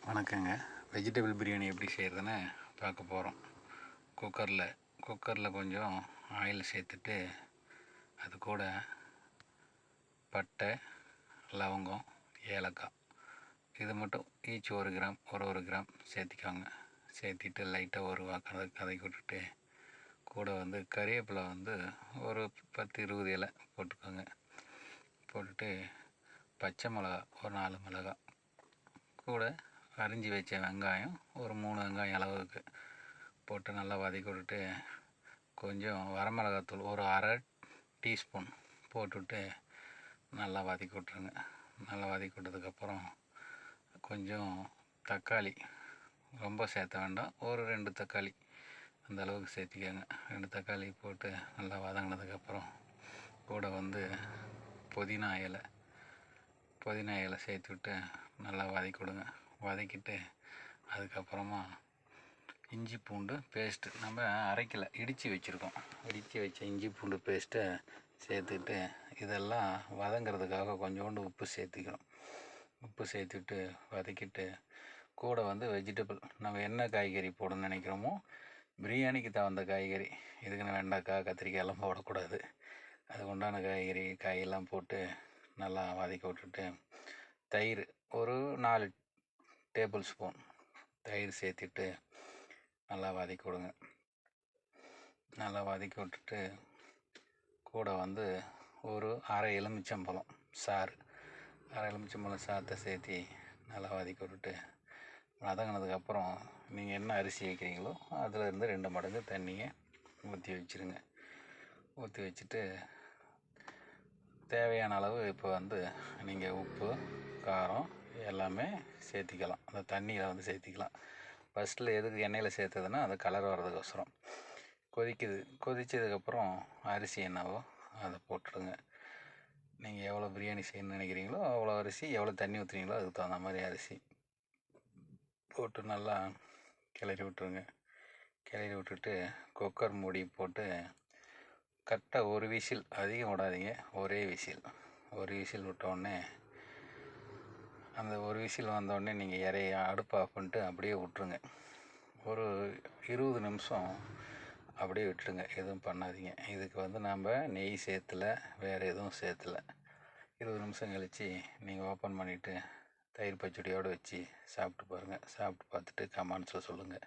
வணக்கங்க. வெஜிடபிள் பிரியாணி எப்படி செய்கிறதுன்னு பார்க்க போகிறோம். குக்கரில் கொஞ்சம் ஆயில் சேர்த்துட்டு அது கூட பட்டை, லவங்கம், ஏலக்காய் இது மட்டும் ஈச் 1 கிராம் ஒரு கிராம் சேர்த்திக்கோங்க. சேர்த்திட்டு லைட்டாக ஒரு கதக்கி விட்டுட்டு கூட கறிவேப்பிலை ஒரு 10-20 இலை போட்டுக்கோங்க. போட்டுட்டு பச்சை மிளகா ஒரு 4 மிளகாய், கூட அரிஞ்சு வச்ச வெங்காயம் ஒரு 3 வெங்காயம் அளவுக்கு போட்டு நல்லா வதக்கி விட்டுட்டு கொஞ்சம் வரமிளகாத்தூள் ஒரு அரை டீஸ்பூன் போட்டுவிட்டு நல்லா வதக்கி விட்ருங்க. நல்லா வதக்கி விட்டதுக்கப்புறம் கொஞ்சம் தக்காளி ரொம்ப சேர்த்த வேண்டாம், ஒரு 2 தக்காளி அந்த அளவுக்கு சேர்த்திக்கோங்க. 2 தக்காளி போட்டு நல்லா வதங்கினதுக்கப்புறம் கூட புதினா இலை சேர்த்து விட்டு நல்லா வதக்கி விடுங்க. வதக்கிட்டு அதுக்கப்புறமா இஞ்சி பூண்டு பேஸ்ட்டு நம்ம அரைக்கலை, இடித்து வச்சுருக்கோம். இடித்து வச்ச இஞ்சி பூண்டு பேஸ்ட்டை சேர்த்துக்கிட்டு இதெல்லாம் வதங்கிறதுக்காக கொஞ்சோண்டு உப்பு சேர்த்துக்கிறோம். உப்பு சேர்த்துட்டு வதக்கிட்டு கூட வெஜிடபிள் நம்ம என்ன காய்கறி போடணும்னு நினைக்கிறோமோ பிரியாணிக்கு தகுந்த காய்கறி, இதுக்குன்னு வெண்டைக்காய் கத்திரிக்காயெல்லாம் போடக்கூடாது. அதுக்கு உண்டான காயெல்லாம் போட்டு நல்லா வதக்கி விட்டுட்டு தயிர் ஒரு 4 டேபிள் ஸ்பூன் தயிர் சேர்த்துட்டு நல்லா வதக்கி விடுங்க. நல்லா வதக்கி விட்டுட்டு கூட ஒரு அரை எலுமிச்சம்பழம் சாற்றை சேர்த்தி நல்லா வதக்கி விட்டுட்டு வதங்கினதுக்கப்புறம் நீங்கள் என்ன அரிசி வைக்கிறீங்களோ அதில் 2 மடங்கு தண்ணியை ஊற்றி வச்சுருங்க. ஊற்றி வச்சுட்டு தேவையான அளவு இப்போ நீங்கள் உப்பு, காரம் எல்லாமே சேர்த்திக்கலாம். அந்த தண்ணியில் சேர்த்திக்கலாம். ஃபஸ்ட்டில் எதுக்கு எண்ணெயில் சேர்த்ததுன்னா அது கலர் வர்றதுக்கோசரம். கொதித்ததுக்கப்புறம் அரிசி என்னவோ அதை போட்டுடுங்க. நீங்கள் எவ்வளோ பிரியாணி செய்யணும்னு நினைக்கிறீங்களோ அவ்வளோ அரிசி, எவ்வளோ தண்ணி ஊற்றுறீங்களோ அதுக்கு தகுந்த மாதிரி அரிசி போட்டு நல்லா கிளறி விட்டுருங்க. கிளறி விட்டுட்டு குக்கர் மூடி போட்டு கரெக்டாக 1 விசில், அதிகம் விடாதீங்க, ஒரே விசில் விட்டோடனே அந்த 1 விசில் வந்தோடனே நீங்கள் அடுப்பை ஆஃப் பண்ணிட்டு அப்படியே விட்ருங்க. ஒரு 20 நிமிஷம் அப்படியே விட்டுருங்க, எதுவும் பண்ணாதீங்க. இதுக்கு நாம் நெய் சேர்த்தலை, வேறு எதுவும் சேர்த்தலை. 20 நிமிஷம் கழித்து நீங்கள் ஓப்பன் பண்ணிவிட்டு தயிர் பச்சடியோடு வச்சு சாப்பிட்டு பாருங்கள். சாப்பிட்டு பார்த்துட்டு கமெண்ட்ஸில் சொல்லுங்கள்.